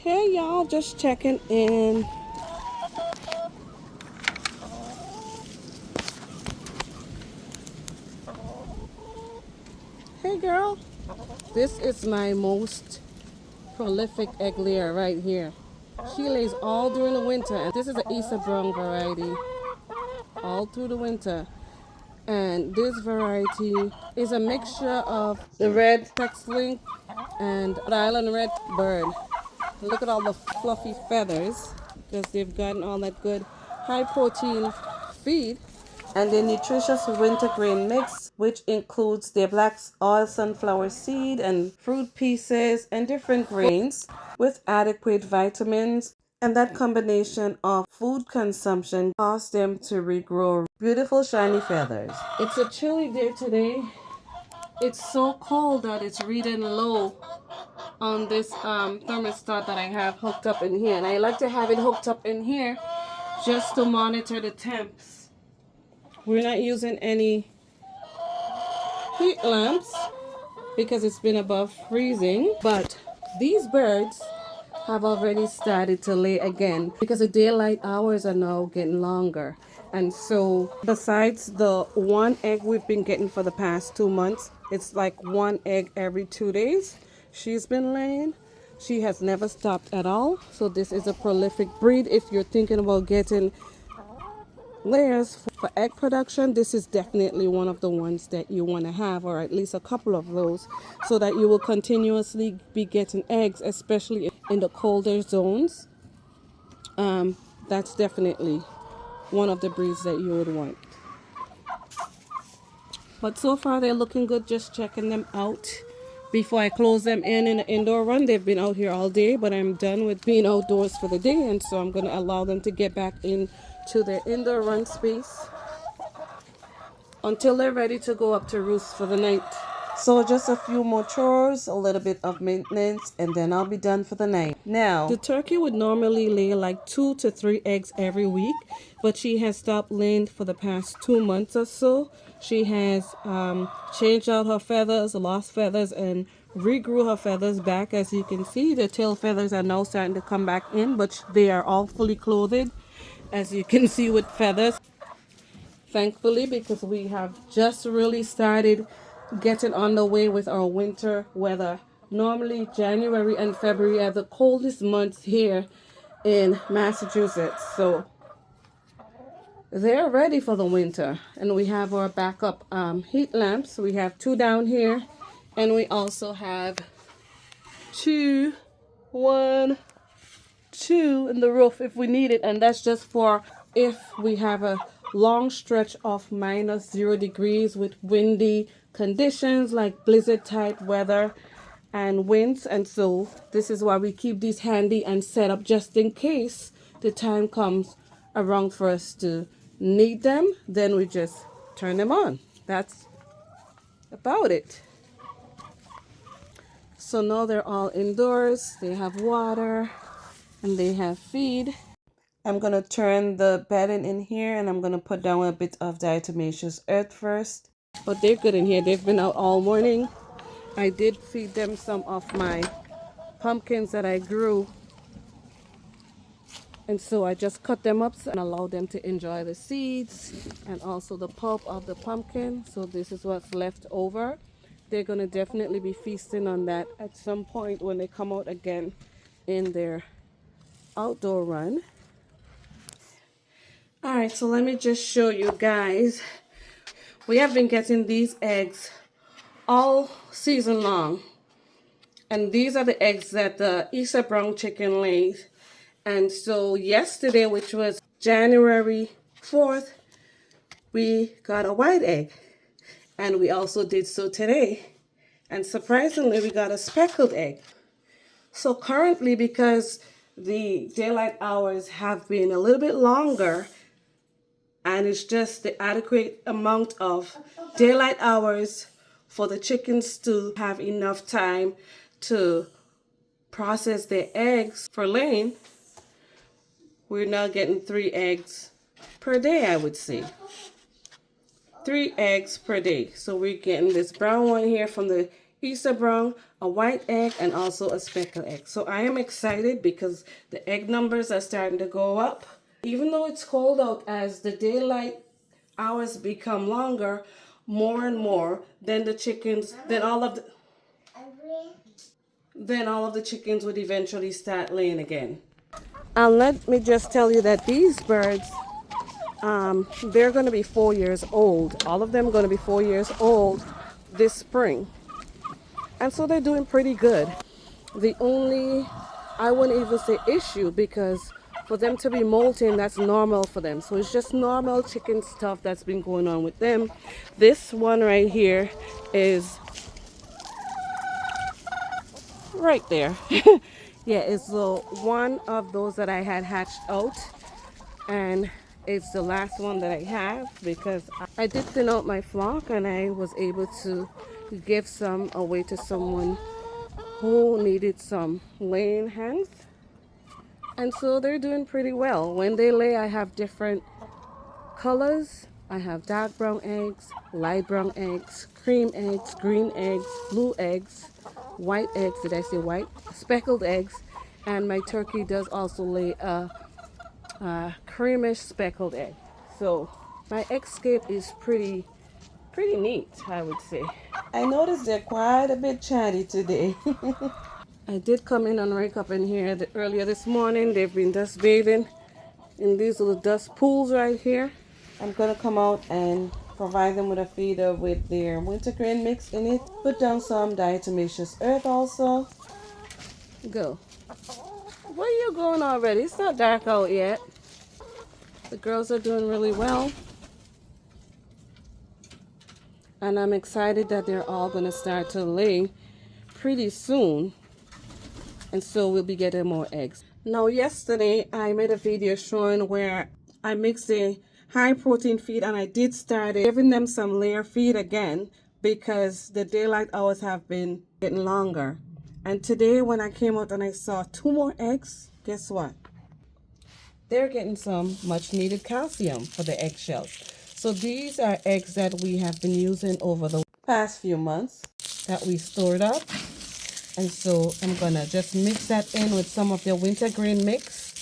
Hey y'all, just checking in. Hey girl, this is my most prolific egg layer right here. She lays all during the winter, and this is the Isa Brown variety, all through the winter. And this variety is a mixture of the red Tex-Link and Rhode Island red bird. Look at all the fluffy feathers because they've gotten all that good high protein feed. And the nutritious winter grain mix, which includes their black oil sunflower seed and fruit pieces and different grains with adequate vitamins. And that combination of food consumption caused them to regrow beautiful shiny feathers. It's a chilly day today. It's so cold that it's reading low on this thermostat that I have hooked up in here. And I like to have it hooked up in here just to monitor the temps. We're not using any heat lamps because it's been above freezing. But these birds have already started to lay again because the daylight hours are now getting longer. And so besides the one egg we've been getting for the past 2 months, it's like one egg every 2 days she's been laying. She has never stopped at all. So this is a prolific breed. If you're thinking about getting layers for egg production, this is definitely one of the ones that you want to have, or at least a couple of those, so that you will continuously be getting eggs, especially in the colder zones. That's definitely one of the breeds that you would want. But so far they're looking good. Just checking them out before I close them in the indoor run. They've been out here all day, but I'm done with being outdoors for the day, and so I'm going to allow them to get back into their indoor run space until they're ready to go up to roost for the night. So just a few more chores, a little bit of maintenance, and then I'll be done for the night. Now, the turkey would normally lay like 2 to 3 eggs every week, but she has stopped laying for the past 2 months or so. She has changed out her feathers, lost feathers, and regrew her feathers back. As you can see, the tail feathers are now starting to come back in, but they are all fully clothed, as you can see, with feathers. Thankfully, because we have just really started getting on the way with our winter weather. Normally, January and February are the coldest months here in Massachusetts. So they're ready for the winter. And we have our backup heat lamps. We have 2 down here. And we also have 2, 1, 2 in the roof if we need it. And that's just for if we have a long stretch of -0 degrees with windy conditions like blizzard type weather and winds. And so this is why we keep these handy and set up just in case the time comes around for us to need them. Then we just turn them on. That's about it. So now they're all indoors. They have water and they have feed. I'm going to turn the bedding in here, and I'm going to put down a bit of diatomaceous earth first. But they're good in here. They've been out all morning. I did feed them some of my pumpkins that I grew. And so I just cut them up and allow them to enjoy the seeds and also the pulp of the pumpkin. So this is what's left over. They're going to definitely be feasting on that at some point when they come out again in their outdoor run. Alright, so let me just show you guys. We have been getting these eggs all season long. And these are the eggs that the Isa Brown chicken lays. And so yesterday, which was January 4th, we got a white egg. And we also did so today. And surprisingly, we got a speckled egg. So currently, because the daylight hours have been a little bit longer, and it's just the adequate amount of daylight hours for the chickens to have enough time to process their eggs for laying, we're now getting 3 eggs per day, I would say. 3 eggs per day. So we're getting this brown one here from the Easter brown, a white egg, and also a speckled egg. So I am excited because the egg numbers are starting to go up. Even though it's cold out, as the daylight hours become longer, more and more, then the chickens, then all of the chickens would eventually start laying again. And let me just tell you that these birds, they're going to be 4 years old. All of them are going to be 4 years old this spring. And so they're doing pretty good. The only, I wouldn't even say issue, because for them to be molting, that's normal for them. So it's just normal chicken stuff that's been going on with them. This one right here is right there. Yeah, it's one of those that I had hatched out, and it's the last one that I have because I did thin out my flock and I was able to give some away to someone who needed some laying hens. And so they're doing pretty well. When they lay, I have different colors. I have dark brown eggs, light brown eggs, cream eggs, green eggs, blue eggs, white eggs, did I say white? Speckled eggs. And my turkey does also lay a creamish speckled egg. So my eggscape is pretty neat, I would say. I noticed they're quite a bit chatty today. I did come in and rake up in here earlier this morning. They've been dust bathing in these little dust pools right here. I'm gonna come out and provide them with a feeder with their wintergreen mix in it. Put down some diatomaceous earth also. Go. Where are you going already? It's not dark out yet. The girls are doing really well. And I'm excited that they're all gonna start to lay pretty soon. And so we'll be getting more eggs. Now yesterday I made a video showing where I mixed a high protein feed, and I did start giving them some layer feed again because the daylight hours have been getting longer. And today when I came out and I saw 2 more eggs, guess what? They're getting some much needed calcium for the eggshells. So these are eggs that we have been using over the past few months that we stored up. And so I'm gonna just mix that in with some of the wintergreen mix,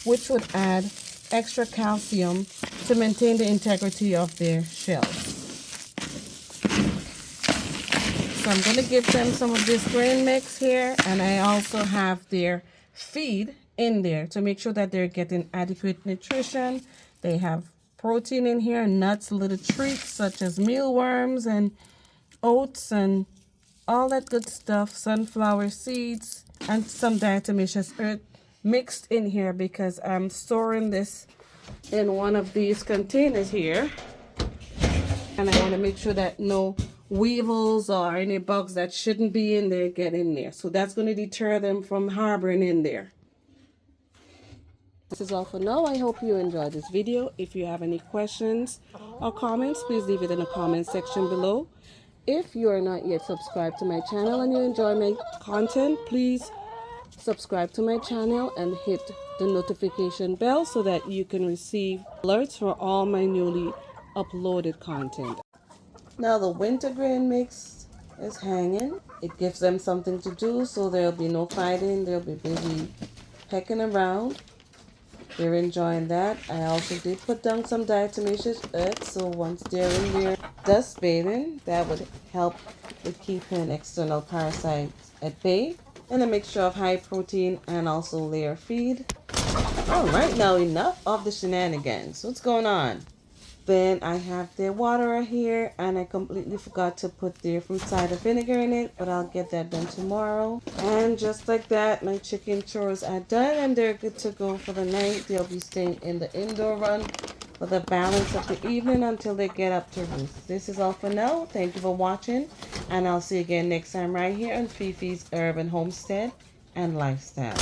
which would add extra calcium to maintain the integrity of their shells. So I'm going to give them some of this grain mix here, and I also have their feed in there to make sure that they're getting adequate nutrition. They have protein in here, nuts, little treats such as mealworms and oats and all that good stuff, sunflower seeds, and some diatomaceous earth mixed in here because I'm storing this in one of these containers here, and I want to make sure that no weevils or any bugs that shouldn't be in there get in there. So that's going to deter them from harboring in there. This is all for now. I hope you enjoyed this video. If you have any questions or comments, please leave it in the comment section below. If you are not yet subscribed to my channel and you enjoy my content, please subscribe to my channel and hit the notification bell so that you can receive alerts for all my newly uploaded content. Now the wintergreen mix is hanging. It gives them something to do, so there'll be no fighting. They'll be busy pecking around. They're enjoying that. I also did put down some diatomaceous earth, so once they're in there dust bathing, that would help with keeping external parasites at bay. And a mixture of high protein and also layer feed. All right, now enough of the shenanigans. What's going on? Then I have their water here, and I completely forgot to put their fruit cider vinegar in it, but I'll get that done tomorrow. And just like that, my chicken chores are done and they're good to go for the night. They'll be staying in the indoor run for the balance of the evening until they get up to roost. This is all for now. Thank you for watching, and I'll see you again next time right here on Fifi's Urban Homestead and Lifestyle.